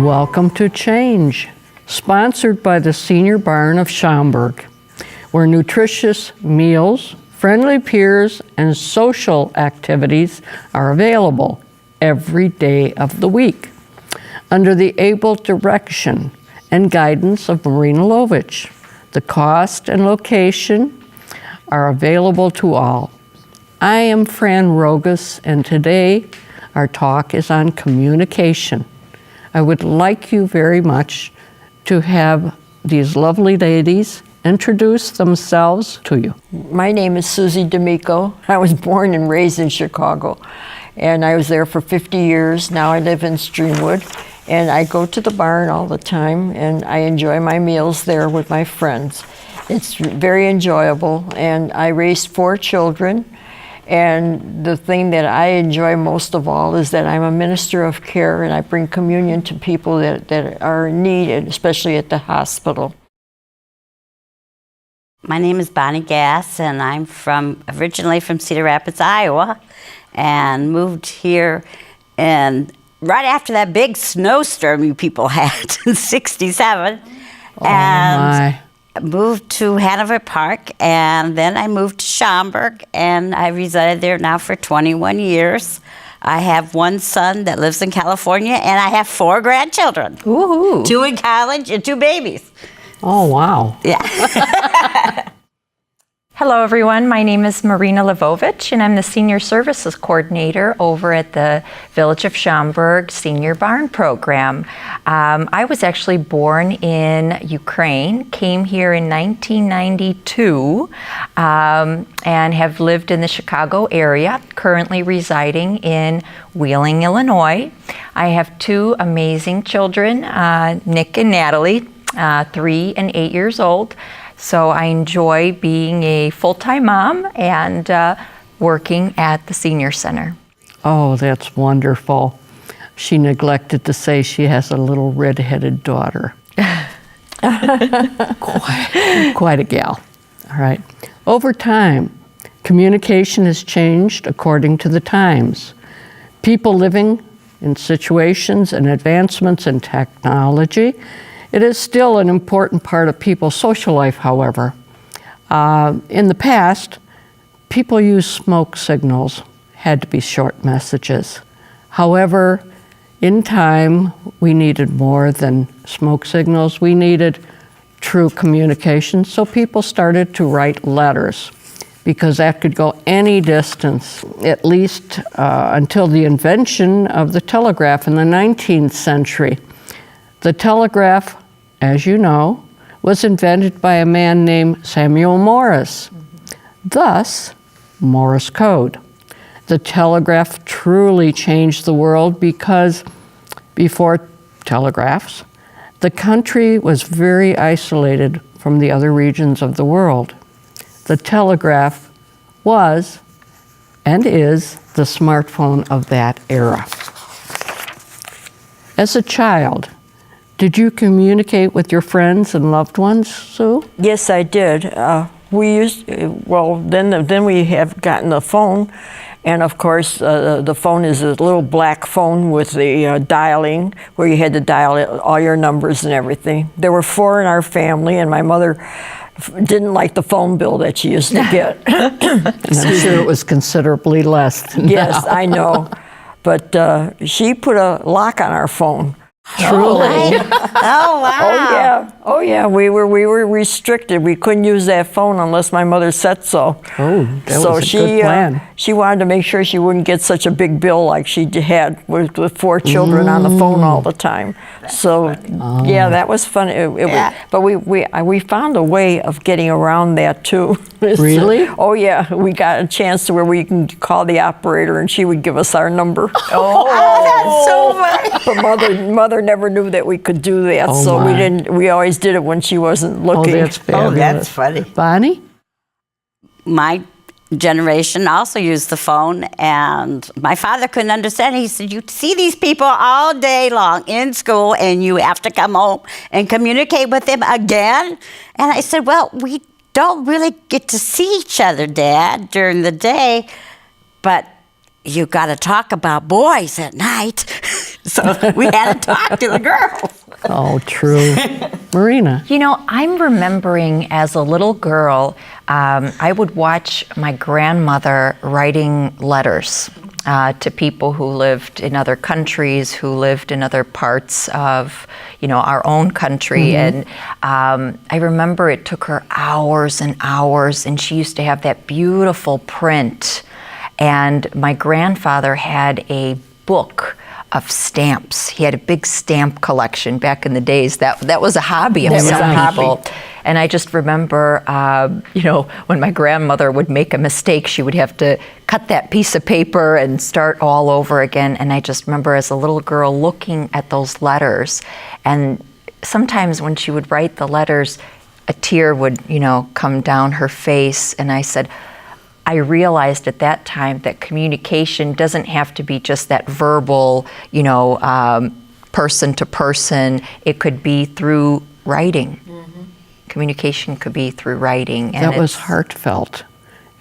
Welcome to Change, sponsored by the Senior Barn of Schaumburg, where nutritious meals, friendly peers, and social activities are available every day of the week, under the able direction and guidance of Marina Lvovich. The cost and location are available to all. I am Fran Rogus, and today our talk is on communication. I would like you very much to have these lovely ladies introduce themselves to you. My name is Susie D'Amico. I was born and raised in Chicago, and I was there for 50 years. Now I live in Streamwood, and I go to the barn all the time, and I enjoy my meals there with my friends. It's very enjoyable, and I raised 4 children. And the thing that I enjoy most of all is that I'm a minister of care, and I bring communion to people that are in need, especially at the hospital. My name is Bonnie Gass, and I'm originally from Cedar Rapids, Iowa, and moved here and right after that big snowstorm you people had in '67. My. Moved to Hanover Park, and then I moved to Schaumburg, and I resided there now for 21 years. I have 1 son that lives in California, and I have 4 grandchildren. Woo-hoo. 2 in college and 2 babies. Oh, wow. Yeah. Hello everyone, my name is Marina Lvovich, and I'm the Senior Services Coordinator over at the Village of Schaumburg Senior Barn Program. I was actually born in Ukraine, came here in 1992, and have lived in the Chicago area, currently residing in Wheeling, Illinois. I have 2 amazing children, Nick and Natalie, 3 and 8 years old. So I enjoy being a full-time mom and working at the senior center. Oh, that's wonderful. She neglected to say she has a little red-headed daughter. Quite a gal. All right. Over time, communication has changed according to the times. People living in situations and advancements in technology. It is still an important part of people's social life, however. In the past, people used smoke signals, had to be short messages. However, in time, we needed more than smoke signals. We needed true communication, so people started to write letters because that could go any distance, at least until the invention of the telegraph in the 19th century. The telegraph, as you know, was invented by a man named Samuel Morse. Thus, Morse code. The telegraph truly changed the world because before telegraphs, the country was very isolated from the other regions of the world. The telegraph was and is the smartphone of that era. As a child, did you communicate with your friends and loved ones, Sue? Yes, I did. Then we have gotten the phone, and of course the phone is a little black phone with the dialing, where you had to dial all your numbers and everything. There were 4 in our family, and my mother didn't like the phone bill that she used to get. And I'm sure it was considerably less than Yes, now. I know. But she put a lock on our phone. Truly. Oh, wow. Oh yeah. We were restricted. We couldn't use that phone unless my mother said so. Oh, that was a good plan. She wanted to make sure she wouldn't get such a big bill like she had with 4 children on the phone all the time. Yeah, that was fun. But we found a way of getting around that too. Really? Oh yeah, we got a chance to where we can call the operator and she would give us our number. Oh, that's so funny. But mother never knew that we could do that, Oh, so my. we always did it when she wasn't looking. Oh, that's fabulous. Oh, that's funny. Bonnie? My generation also used the phone, and my father couldn't understand. He said, you see these people all day long in school, and you have to come home and communicate with them again? And I said, well, we don't really get to see each other, Dad, during the day, but you got to talk about boys at night. So we had to talk to the girls. Oh, true. Marina. You know, I'm remembering as a little girl, I would watch my grandmother writing letters to people who lived in other countries, who lived in other parts of, our own country. And I remember it took her hours and hours, and she used to have that beautiful print. And my grandfather had a book of stamps. He had a big stamp collection back in the days. That was a hobby of some people. And I just remember, when my grandmother would make a mistake, she would have to cut that piece of paper and start all over again. And I just remember as a little girl looking at those letters. And sometimes when she would write the letters, a tear would, come down her face. And I said, I realized at that time that communication doesn't have to be just that verbal, person to person. It could be through writing. Communication could be through writing. And that was heartfelt.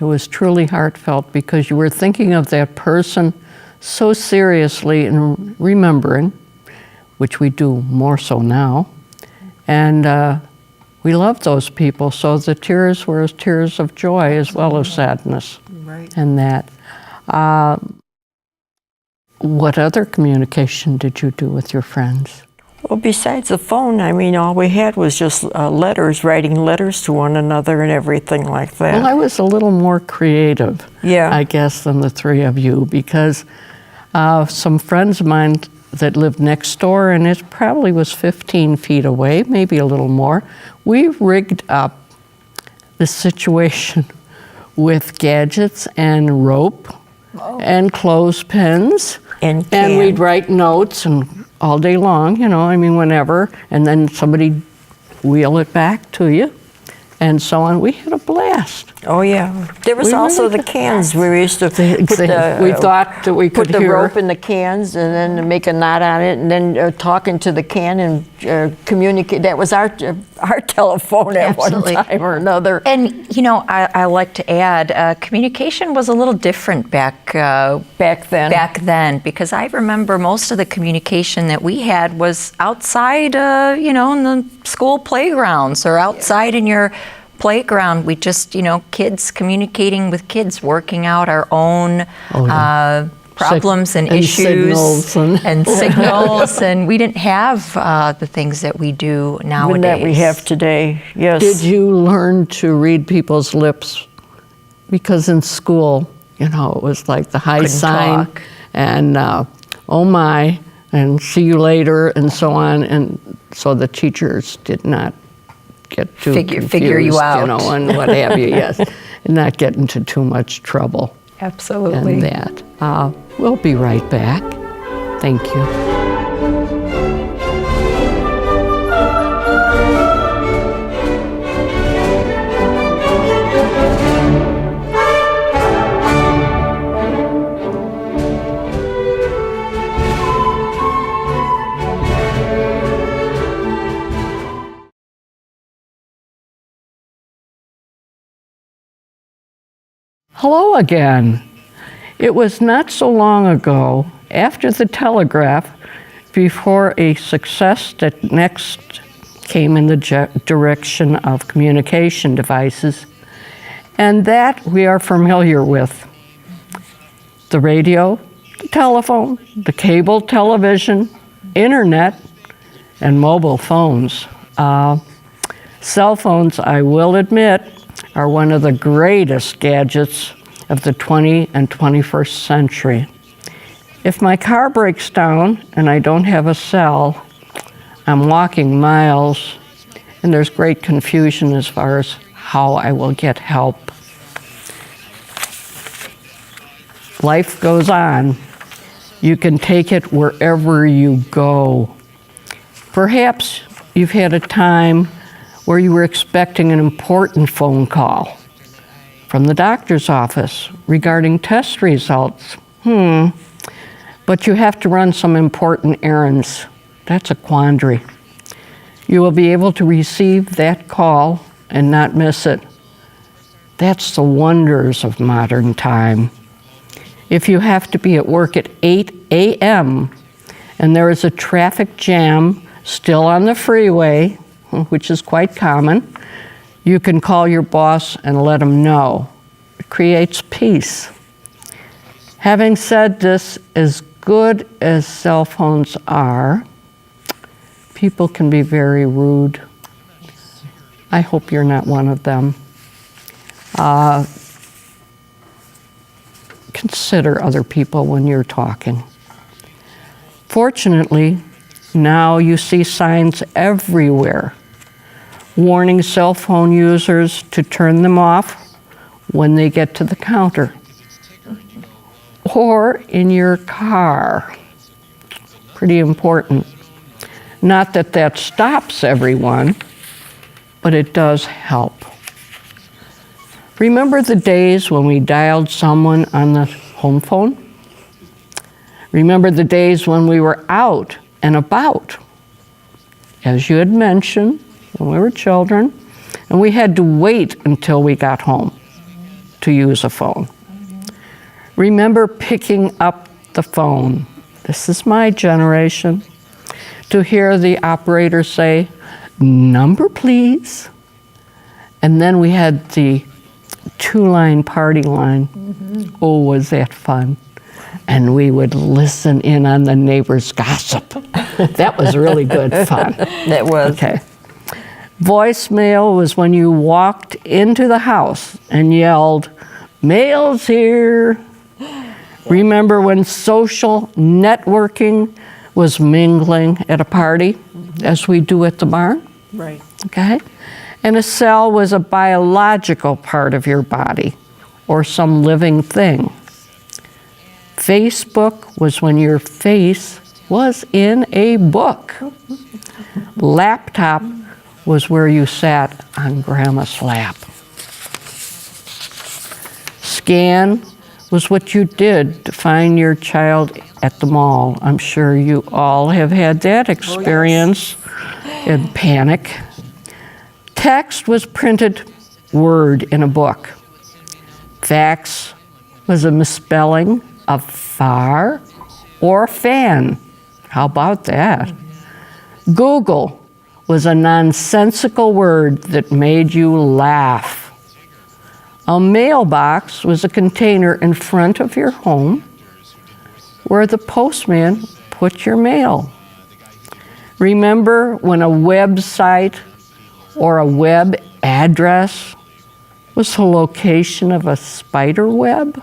It was truly heartfelt because you were thinking of that person so seriously and remembering, which we do more so now. And we love those people, so the tears were tears of joy as well as sadness. Right. And that. What other communication did you do with your friends? Well, besides the phone, all we had was just letters, writing letters to one another and everything like that. Well, I was a little more creative, I guess, than the three of you, because some friends of mine that lived next door, and it probably was 15 feet away, maybe a little more, we rigged up the situation with gadgets and rope and clothespins, and we'd write notes and all day long, whenever, and then somebody wheel it back to you, and so on. We had a blast. Oh yeah, there was also the cans. We used to we thought that we could put the rope in the cans and then make a knot on it, and then talk into the can and communicate. That was our telephone at one time or another. And I like to add, communication was a little different back then. Back then, because I remember most of the communication that we had was outside, in the school playgrounds or outside in your playground. We just, kids communicating with kids, working out our own problems and issues and signals, and we didn't have the things that we do nowadays. That we have today, yes. Did you learn to read people's lips? Because in school, it was like the high sign and oh my, and see you later, and so on, and so the teachers did not get too figure you out, and what have you, yes, and not get into too much trouble. Absolutely. And that. We'll be right back. Thank you. Hello again. It was not so long ago, after the telegraph, before a success that next came in the direction of communication devices, and that we are familiar with. The radio, the telephone, the cable television, internet, and mobile phones. Cell phones, I will admit, are one of the greatest gadgets of the 20th and 21st century. If my car breaks down and I don't have a cell, I'm walking miles, and there's great confusion as far as how I will get help. Life goes on. You can take it wherever you go. Perhaps you've had a time where you were expecting an important phone call from the doctor's office regarding test results. But you have to run some important errands. That's a quandary. You will be able to receive that call and not miss it. That's the wonders of modern time. If you have to be at work at 8 a.m. and there is a traffic jam still on the freeway, which is quite common, you can call your boss and let him know. It creates peace. Having said this, as good as cell phones are, people can be very rude. I hope you're not one of them. Consider other people when you're talking. Fortunately, now you see signs everywhere warning cell phone users to turn them off when they get to the counter or in your car. Pretty important. Not that that stops everyone, but it does help. Remember the days when we dialed someone on the home phone? Remember the days when we were out and about, as you had mentioned, when we were children, and we had to wait until we got home to use a phone. Remember picking up the phone. This is my generation. To hear the operator say, "Number, please." And then we had the two-line party line. Oh, was that fun. And we would listen in on the neighbor's gossip. That was really good fun. That was. Okay. Voicemail was when you walked into the house and yelled, "Mail's here." Remember when social networking was mingling at a party, as we do at the barn? Right. Okay? And a cell was a biological part of your body or some living thing. Facebook was when your face was in a book. Laptop was where you sat on Grandma's lap. Scan was what you did to find your child at the mall. I'm sure you all have had that experience in panic. Text was printed word in a book. Fax was a misspelling of far or fan. How about that? Google was a nonsensical word that made you laugh. A mailbox was a container in front of your home where the postman put your mail. Remember when a website or a web address was the location of a spider web?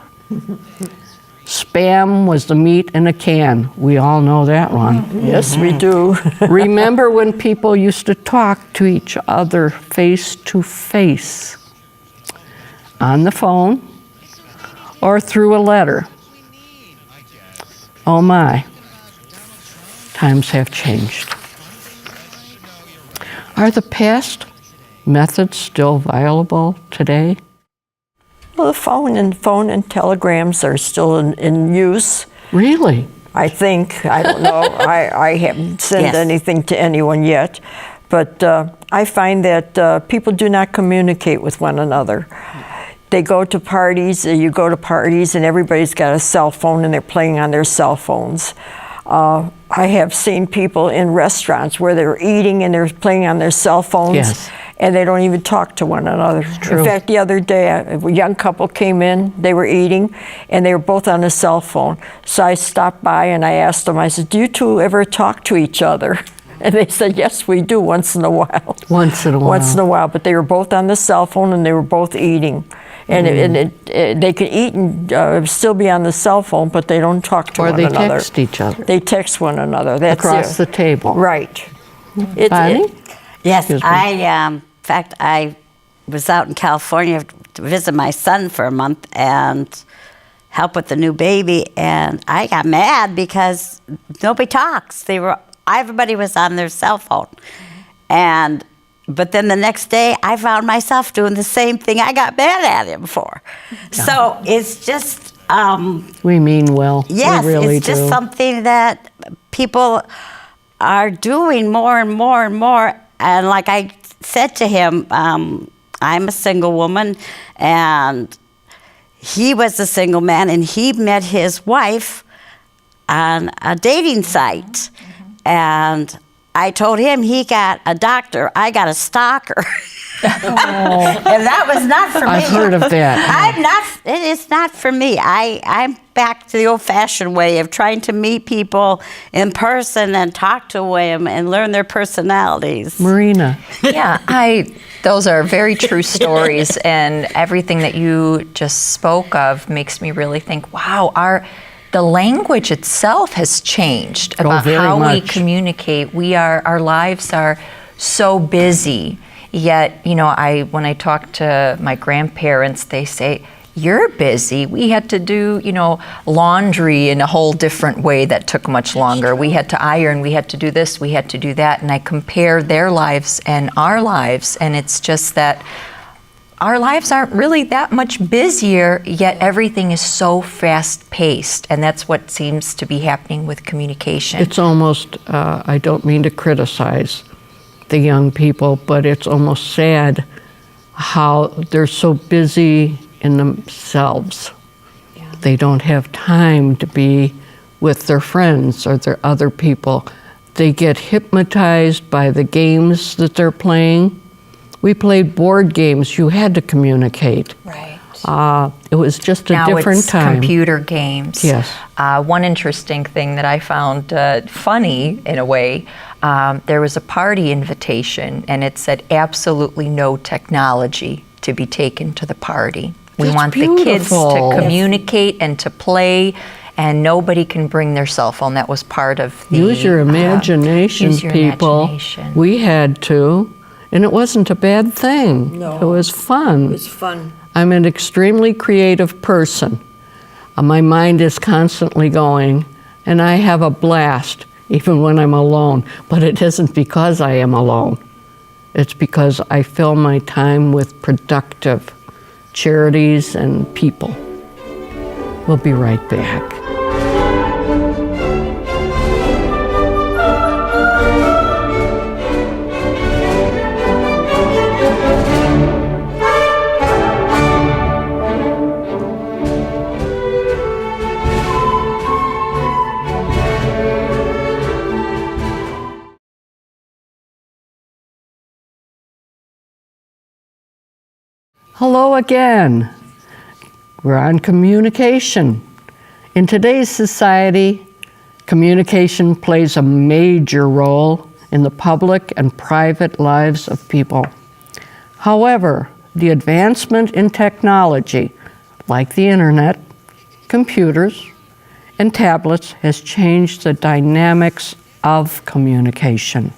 Spam was the meat in a can. We all know that one. Yes, we do. Remember when people used to talk to each other face to face? On the phone or through a letter? Oh my, times have changed. Are the past methods still viable today? Well, the phone and telegrams are still in use. Really? I think. I don't know. I haven't sent Yes. anything to anyone yet. But I find that people do not communicate with one another. They go to parties, you go to parties, and everybody's got a cell phone and they're playing on their cell phones. I have seen people in restaurants where they're eating and they're playing on their cell phones. Yes. And they don't even talk to one another. True. In fact, the other day, a young couple came in, they were eating, and they were both on a cell phone. So I stopped by and I asked them, I said, "Do you two ever talk to each other?" And they said, "Yes, we do once in a while." Once in a while. Once in a while, but they were both on the cell phone and they were both eating. And, they could eat and still be on the cell phone, but they don't talk to Or one they another. text each other. They text one another. That's Across the table. Right. Bonnie? Yes, Excuse me. in fact, I was out in California to visit my son for a month and help with the new baby, and I got mad because nobody talks. Everybody was on their cell phone, but then the next day I found myself doing the same thing I got mad at him for. So it's just We mean well. yes, we really it's just do. something that people are doing more and more and more. And like I said to him, I'm a single woman, and he was a single man, and he met his wife on a dating site. And I told him he got a doctor, I got a stalker. And that was not for me. I've heard of that. It is not for me. I'm back to the old-fashioned way of trying to meet people in person and talk to them and learn their personalities. Marina. Yeah, those are very true stories, and everything that you just spoke of makes me really think, wow, the language itself has changed about very how we much. communicate. Our lives are so busy, yet, when I talk to my grandparents, they say, "You're busy. We had to do, laundry in a whole different way that took much longer. We had to iron, we had to do this, we had to do that." And I compare their lives and our lives, and it's just that our lives aren't really that much busier, yet everything is so fast-paced, and that's what seems to be happening with communication. It's almost, I don't mean to criticize the young people, but it's almost sad how they're so busy in themselves. Yeah. They don't have time to be with their friends or their other people. They get hypnotized by the games that they're playing. We played board games. You had to communicate. Right. It was just a Now different it's time. computer games. Yes. One interesting thing that I found funny in a way, there was a party invitation, and it said absolutely no technology to be taken to the party. We That's want the kids beautiful. to communicate and to play, and nobody can bring their cell phone. That was part of the Use your imagination, use your people. imagination. We had to, and it wasn't a bad thing. No. It was fun. It was fun. I'm an extremely creative person. My mind is constantly going, and I have a blast even when I'm alone. But it isn't because I am alone. It's because I fill my time with productive charities and people. We'll be right back. Hello again. We're on communication. In today's society, communication plays a major role in the public and private lives of people. However, the advancement in technology, like the internet, computers, and tablets, has changed the dynamics of communication.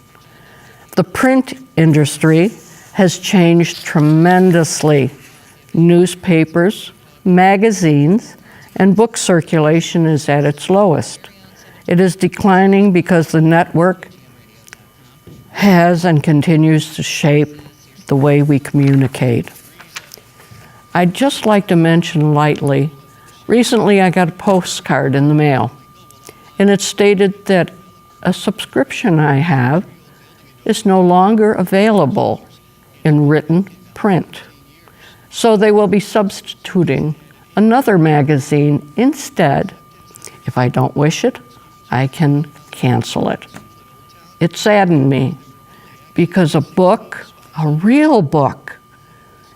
The print industry has changed tremendously. Newspapers, magazines, and book circulation is at its lowest. It is declining because the network has and continues to shape the way we communicate. I'd just like to mention lightly, recently I got a postcard in the mail, and it stated that a subscription I have is no longer available in written print. So they will be substituting another magazine instead. If I don't wish it, I can cancel it. It saddened me because a book, a real book,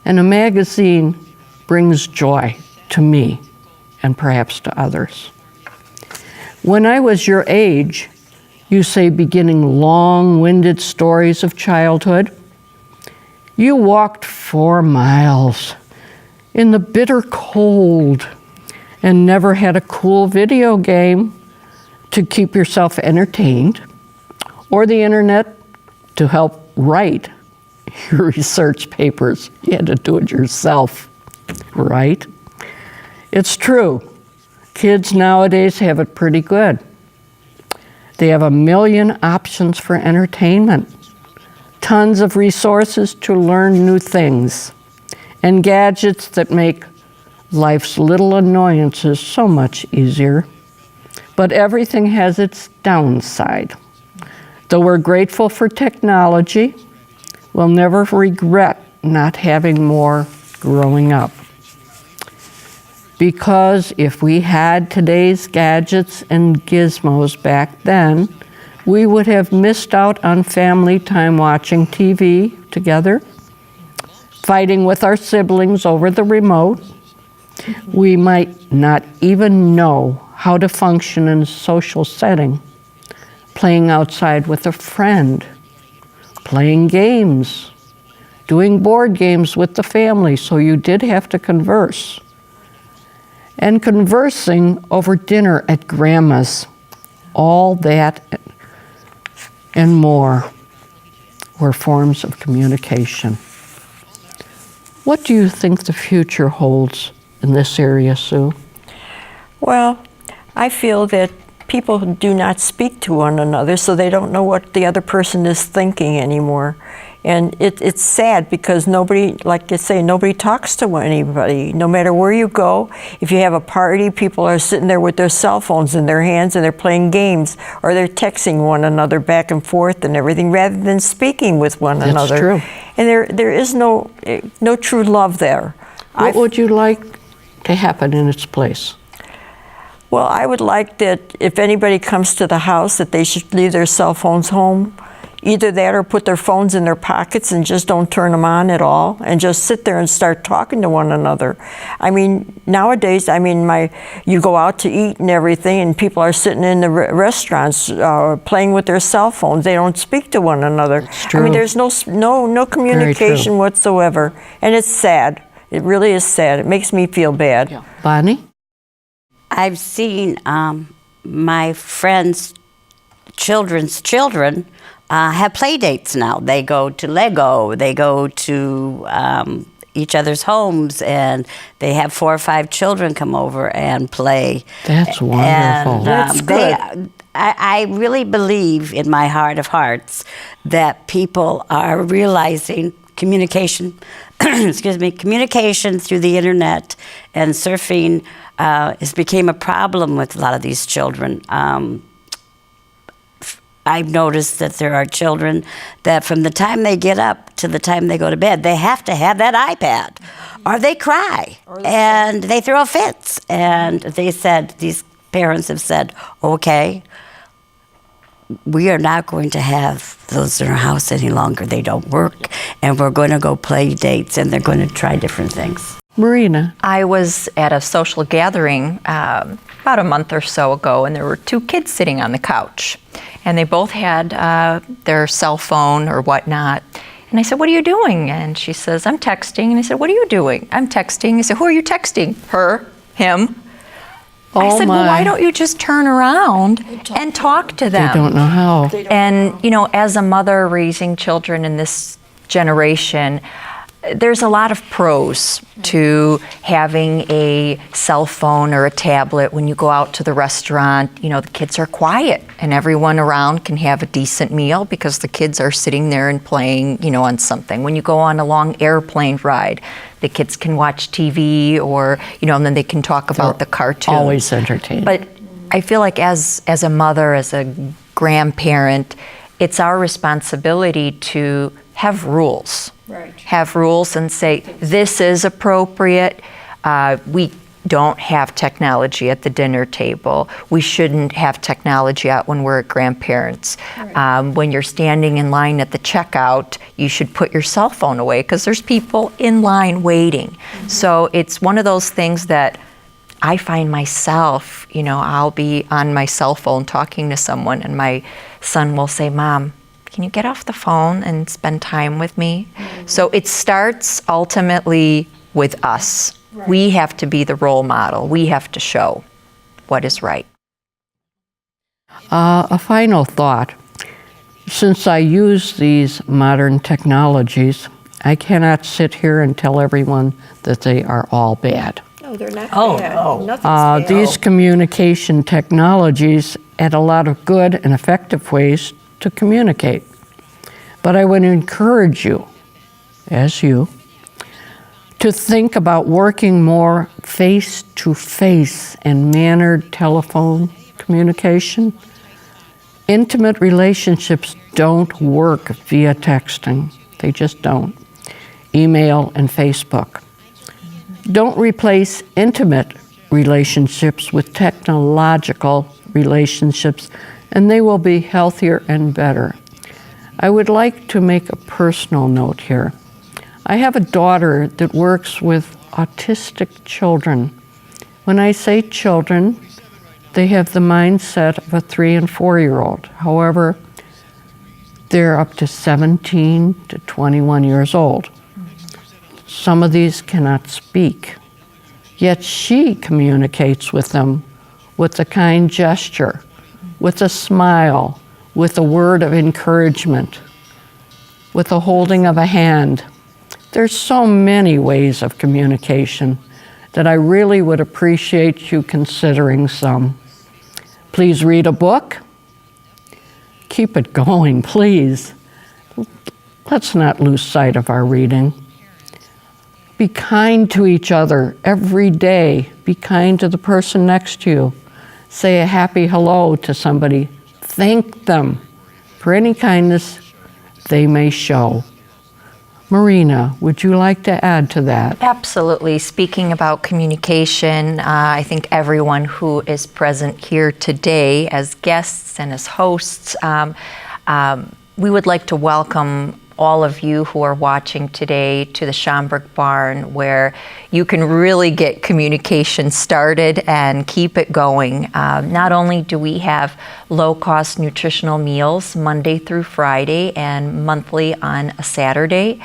and a magazine brings joy to me and perhaps to others. When I was your age, you say beginning long-winded stories of childhood, you walked 4 miles in the bitter cold and never had a cool video game to keep yourself entertained or the internet to help write your research papers. You had to do it yourself, right? It's true. Kids nowadays have it pretty good. They have a million options for entertainment, tons of resources to learn new things, and gadgets that make life's little annoyances so much easier. But everything has its downside. Though we're grateful for technology, we'll never regret not having more growing up. Because if we had today's gadgets and gizmos back then, we would have missed out on family time watching TV together, fighting with our siblings over the remote. We might not even know how to function in a social setting, playing outside with a friend, playing games, doing board games with the family, so you did have to converse, and conversing over dinner at Grandma's. All that and more were forms of communication. What do you think the future holds in this area, Sue? Well, I feel that people do not speak to one another, so they don't know what the other person is thinking anymore. And it's sad because nobody, like you say, nobody talks to anybody. No matter where you go, if you have a party, people are sitting there with their cell phones in their hands and they're playing games, or they're texting one another back and forth and everything, rather than speaking with one another. That's true. And there is no true love there. What would you like to happen in its place? Well, I would like that if anybody comes to the house, that they should leave their cell phones home. Either that or put their phones in their pockets and just don't turn them on at all and just sit there and start talking to one another. I mean, nowadays, you go out to eat and everything and people are sitting in the restaurants playing with their cell phones. They don't speak to one another. It's true. I mean, there's no communication whatsoever. And it's sad. It really is sad. It makes me feel bad. Yeah. Bonnie? I've seen my friends' children's children have play dates now. They go to Lego, they go to each other's homes, and they have 4 or 5 children come over and play. That's wonderful. And, That's good. I really believe in my heart of hearts that people are realizing communication, communication through the internet and surfing has became a problem with a lot of these children. I've noticed that there are children that from the time they get up to the time they go to bed, they have to have that iPad, or they cry, and they throw fits. And these parents have said, okay, we are not going to have those in our house any longer. They don't work, and we're going to go play dates, and they're going to try different things. Marina? I was at a social gathering about a month or so ago, and there were 2 kids sitting on the couch, and they both had their cell phone or whatnot. And I said, "What are you doing?" And she says, "I'm texting." And I said, "What are you doing?" "I'm texting." I said, "Who are you texting?" "Her," "him." I said, "Well, why don't you just turn around and talk to them?" They don't know how. And, as a mother raising children in this generation, there's a lot of pros to having a cell phone or a tablet. When you go out to the restaurant, the kids are quiet and everyone around can have a decent meal because the kids are sitting there and playing, on something. When you go on a long airplane ride, the kids can watch TV or, and then they can talk about the cartoon. Always entertained. But I feel like as a mother, as a grandparent, it's our responsibility to have rules. Right. Have rules and say, this is appropriate. We don't have technology at the dinner table. We shouldn't have technology out when we're at grandparents. Right. When you're standing in line at the checkout, you should put your cell phone away because there's people in line waiting. Mm-hmm. So it's one of those things that I find myself, I'll be on my cell phone talking to someone and my son will say, "Mom, can you get off the phone and spend time with me?" Mm-hmm. So it starts ultimately with us. Right. We have to be the role model. We have to show what is right. A final thought. Since I use these modern technologies, I cannot sit here and tell everyone that they are all bad. No, they're not bad. Nothing's bad. These communication technologies add a lot of good and effective ways to communicate. But I would encourage you, as you, to think about working more face-to-face and mannered telephone communication. Intimate relationships don't work via texting. They just don't. Email and Facebook. Don't replace intimate relationships with technological relationships, and they will be healthier and better. I would like to make a personal note here. I have a daughter that works with autistic children. When I say children, they have the mindset of a 3 and 4-year-old. However, they're up to 17 to 21 years old. Some of these cannot speak, yet she communicates with them with a kind gesture, with a smile, with a word of encouragement, with a holding of a hand. There's so many ways of communication that I really would appreciate you considering some. Please read a book. Keep it going, please. Let's not lose sight of our reading. Be kind to each other every day. Be kind to the person next to you. Say a happy hello to somebody. Thank them for any kindness they may show. Marina, would you like to add to that? Absolutely. Speaking about communication, I think everyone who is present here today as guests and as hosts, we would like to welcome all of you who are watching today to the Schomburg Barn, where you can really get communication started and keep it going. Not only do we have low-cost nutritional meals Monday through Friday and monthly on a Saturday,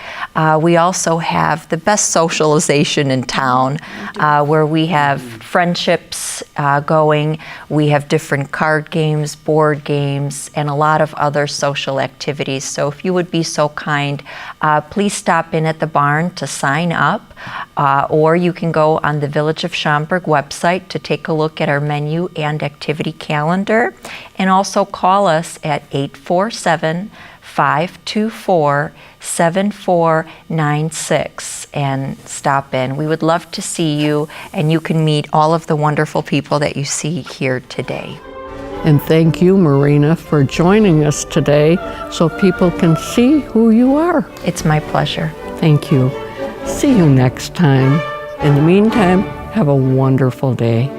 we also have the best socialization in town, where we have friendships going. We have different card games, board games, and a lot of other social activities. So if you would be so kind, please stop in at the barn to sign up, or you can go on the Village of Schomburg website to take a look at our menu and activity calendar, and also call us at 847-524-7496 and stop in. We would love to see you, and you can meet all of the wonderful people that you see here today. And thank you, Marina, for joining us today so people can see who you are. It's my pleasure. Thank you. See you next time. In the meantime, have a wonderful day.